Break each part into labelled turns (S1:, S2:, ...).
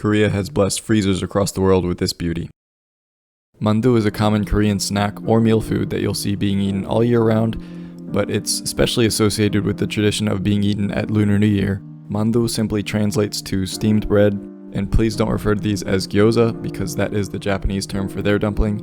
S1: Korea has blessed freezers across the world with this beauty. Mandu is a common Korean snack or meal food that you'll see being eaten all year round, but it's especially associated with the tradition of being eaten at Lunar New Year. Mandu simply translates to steamed bread, and please don't refer to these as gyoza because that is the Japanese term for their dumpling,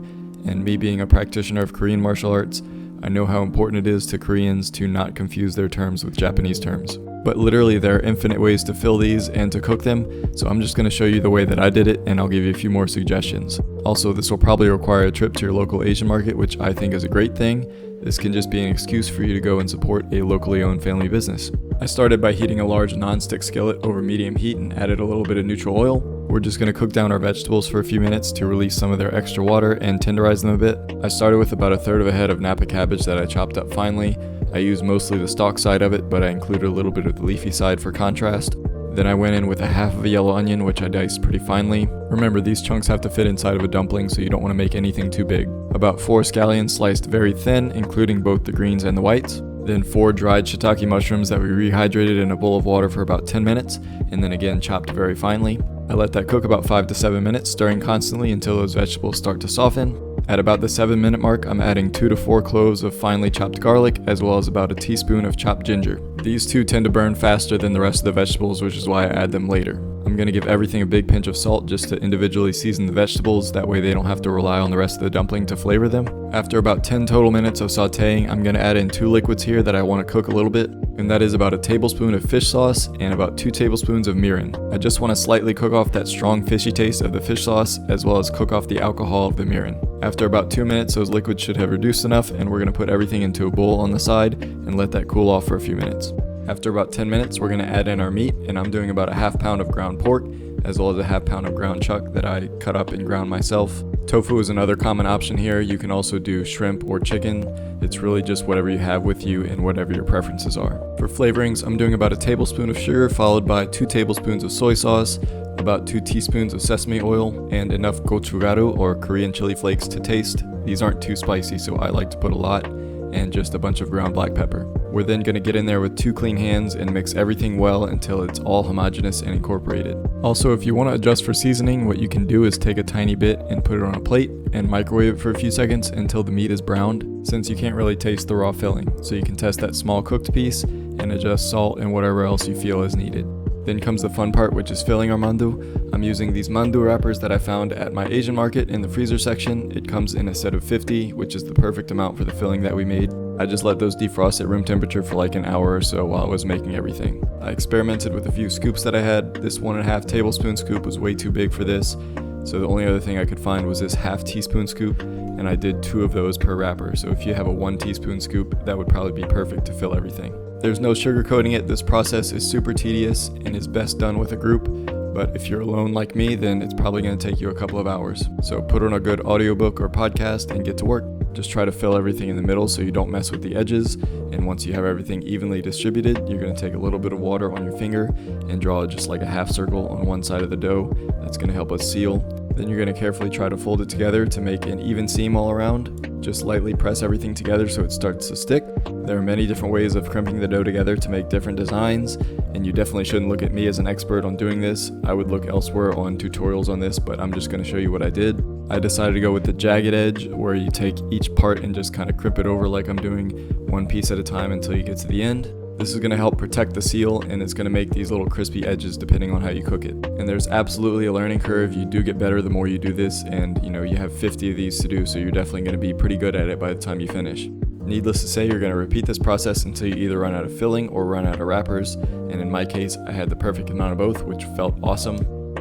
S1: and me being a practitioner of Korean martial arts, I know how important it is to Koreans to not confuse their terms with Japanese terms. But literally there are infinite ways to fill these and to cook them, so I'm just going to show you the way that I did it and I'll give you a few more suggestions. Also, this will probably require a trip to your local Asian market, which I think is a great thing. This can just be an excuse for you to go and support a locally owned family business. I started by heating a large non-stick skillet over medium heat and added a little bit of neutral oil. We're just going to cook down our vegetables for a few minutes to release some of their extra water and tenderize them a bit. I started with about 1/3 of a head of Napa cabbage that I chopped up finely. I used mostly the stalk side of it, but I included a little bit of the leafy side for contrast. Then I went in with 1/2 of a yellow onion, which I diced pretty finely. Remember, these chunks have to fit inside of a dumpling, so you don't want to make anything too big. About 4 scallions sliced very thin, including both the greens and the whites. Then 4 dried shiitake mushrooms that we rehydrated in a bowl of water for about 10 minutes, and then again chopped very finely. I let that cook about 5 to 7 minutes, stirring constantly until those vegetables start to soften. At about the 7-minute mark, I'm adding 2 to 4 cloves of finely chopped garlic, as well as about a teaspoon of chopped ginger. These two tend to burn faster than the rest of the vegetables, which is why I add them later. I'm going to give everything a big pinch of salt just to individually season the vegetables, that way they don't have to rely on the rest of the dumpling to flavor them. After about 10 total minutes of sauteing, I'm going to add in 2 liquids here that I want to cook a little bit, and that is about 1 tablespoon of fish sauce and about 2 tablespoons of mirin. I just want to slightly cook off that strong fishy taste of the fish sauce, as well as cook off the alcohol of the mirin. After about 2 minutes, those liquids should have reduced enough, and we're going to put everything into a bowl on the side and let that cool off for a few minutes. After about 10 minutes, we're going to add in our meat, and I'm doing about 1/2 pound of ground pork, as well as 1/2 pound of ground chuck that I cut up and ground myself. Tofu is another common option here. You can also do shrimp or chicken. It's really just whatever you have with you and whatever your preferences are. For flavorings, I'm doing about 1 tablespoon of sugar, followed by 2 tablespoons of soy sauce, about 2 teaspoons of sesame oil, and enough Gochugaru or Korean chili flakes to taste. These aren't too spicy, so I like to put a lot, and just a bunch of ground black pepper. We're then going to get in there with 2 clean hands and mix everything well until it's all homogeneous and incorporated. Also, if you want to adjust for seasoning, what you can do is take a tiny bit and put it on a plate and microwave it for a few seconds until the meat is browned, since you can't really taste the raw filling, so you can test that small cooked piece and adjust salt and whatever else you feel is needed. Then comes the fun part, which is filling our mandu. I'm using these mandu wrappers that I found at my Asian market in the freezer section. It comes in a set of 50, which is the perfect amount for the filling that we made. I just let those defrost at room temperature for like an hour or so while I was making everything. I experimented with a few scoops that I had. This 1.5 tablespoon scoop was way too big for this, so the only other thing I could find was this 1/2 teaspoon scoop, and I did 2 of those per wrapper. So if you have a 1 teaspoon scoop, that would probably be perfect to fill everything. There's no sugarcoating it. This process is super tedious and is best done with a group, but if you're alone like me, then it's probably going to take you a couple of hours. So put on a good audiobook or podcast and get to work. Just try to fill everything in the middle so you don't mess with the edges, and once you have everything evenly distributed, you're going to take a little bit of water on your finger and draw just like a half circle on one side of the dough. That's going to help us seal. Then you're going to carefully try to fold it together to make an even seam all around. Just lightly press everything together so it starts to stick. There are many different ways of crimping the dough together to make different designs, and you definitely shouldn't look at me as an expert on doing this. I would look elsewhere on tutorials on this, but I'm just going to show you what I did. I decided to go with the jagged edge, where you take each part and just kind of crimp it over like I'm doing, one piece at a time until you get to the end. This is going to help protect the seal, and it's going to make these little crispy edges depending on how you cook it. And there's absolutely a learning curve. You do get better the more you do this, and you have 50 of these to do, so you're definitely going to be pretty good at it by the time you finish. Needless to say, you're going to repeat this process until you either run out of filling or run out of wrappers, and in my case, I had the perfect amount of both, which felt awesome.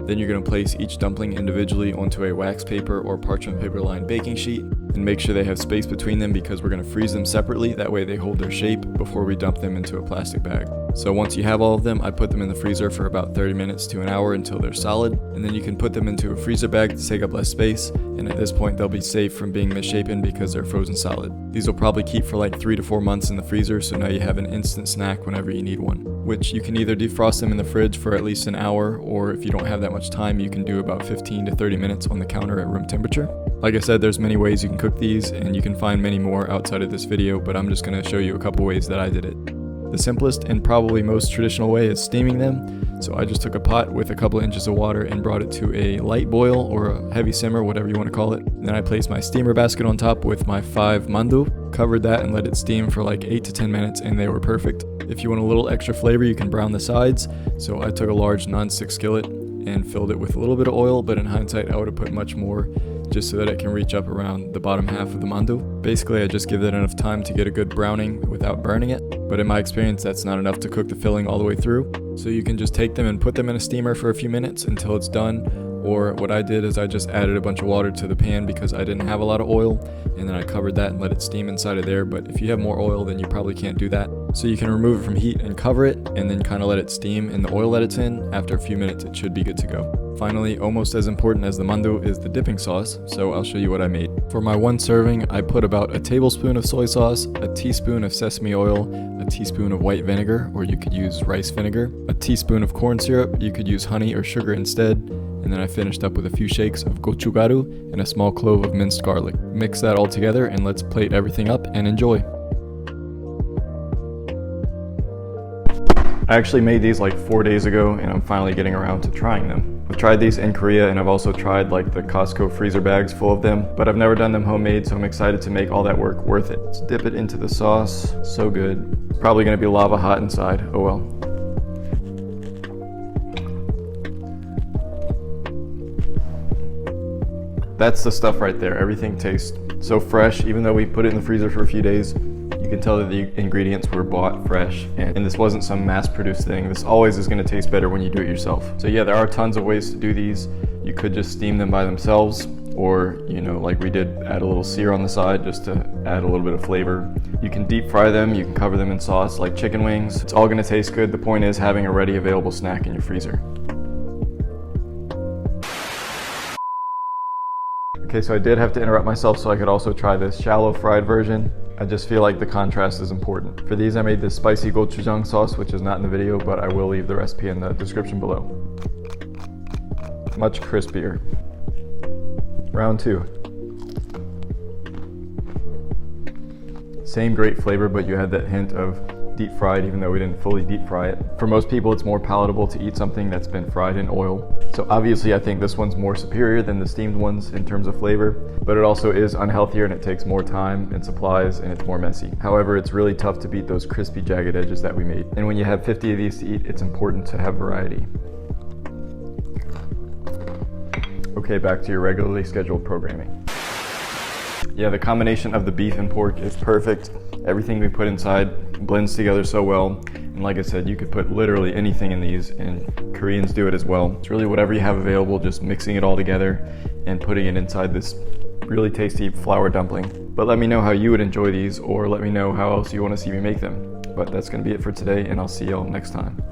S1: Then you're going to place each dumpling individually onto a wax paper or parchment paper lined baking sheet, and make sure they have space between them because we're going to freeze them separately. That way they hold their shape before we dump them into a plastic bag. So once you have all of them, I put them in the freezer for about 30 minutes to an hour until they're solid, and then you can put them into a freezer bag to take up less space, and at this point they'll be safe from being misshapen because they're frozen solid. These will probably keep for like 3 to 4 months in the freezer, so now you have an instant snack whenever you need one, which you can either defrost them in the fridge for at least an hour, or if you don't have that much time, you can do about 15 to 30 minutes on the counter at room temperature. Like I said, there's many ways you can cook these, and you can find many more outside of this video, but I'm just going to show you a couple ways that I did it. The simplest and probably most traditional way is steaming them. So I just took a pot with a couple inches of water and brought it to a light boil or a heavy simmer, whatever you want to call it. Then I placed my steamer basket on top with my 5 Mandu, covered that and let it steam for like 8 to 10 minutes, and they were perfect. If you want a little extra flavor, you can brown the sides. So I took a large non-stick skillet and filled it with a little bit of oil, but in hindsight I would have put much more, just so that it can reach up around the bottom half of the mandu. Basically, I just give it enough time to get a good browning without burning it, but in my experience that's not enough to cook the filling all the way through. So you can just take them and put them in a steamer for a few minutes until it's done, or what I did is I just added a bunch of water to the pan because I didn't have a lot of oil, and then I covered that and let it steam inside of there. But if you have more oil, then you probably can't do that. So you can remove it from heat and cover it, and then kind of let it steam in the oil that it's in. After a few minutes, it should be good to go. Finally, almost as important as the mandu is the dipping sauce, so I'll show you what I made. For my one serving, I put about a tablespoon of soy sauce, a teaspoon of sesame oil, a teaspoon of white vinegar, or you could use rice vinegar, a teaspoon of corn syrup, you could use honey or sugar instead, and then I finished up with a few shakes of gochugaru and a small clove of minced garlic. Mix that all together and let's plate everything up and enjoy. I actually made these like 4 days ago and I'm finally getting around to trying them. I've tried these in Korea and I've also tried like the Costco freezer bags full of them, but I've never done them homemade, so I'm excited to make all that work worth it. Let's dip it into the sauce. So good. Probably gonna be lava hot inside. Oh well. That's the stuff right there. Everything tastes so fresh, even though we put it in the freezer for a few days. You can tell that the ingredients were bought fresh, and this wasn't some mass-produced thing. This always is going to taste better when you do it yourself. So yeah, there are tons of ways to do these. You could just steam them by themselves, or, you know, like we did, add a little sear on the side just to add a little bit of flavor. You can deep fry them, you can cover them in sauce like chicken wings. It's all going to taste good. The point is having a ready available snack in your freezer. Okay, so I did have to interrupt myself so I could also try this shallow fried version. I just feel like the contrast is important. For these I made this spicy gochujang sauce, which is not in the video, but I will leave the recipe in the description below. Much crispier. Round 2. Same great flavor, but you had that hint of deep fried, even though we didn't fully deep fry it. For most people, it's more palatable to eat something that's been fried in oil. So obviously I think this one's more superior than the steamed ones in terms of flavor, but it also is unhealthier and it takes more time and supplies and it's more messy. However, it's really tough to beat those crispy, jagged edges that we made. And when you have 50 of these to eat, it's important to have variety. Okay, back to your regularly scheduled programming. Yeah, the combination of the beef and pork is perfect. Everything we put inside blends together so well. And like I said, you could put literally anything in these, and Koreans do it as well. It's really whatever you have available, just mixing it all together and putting it inside this really tasty flour dumpling. But let me know how you would enjoy these, or let me know how else you want to see me make them. But that's going to be it for today, and I'll see y'all next time.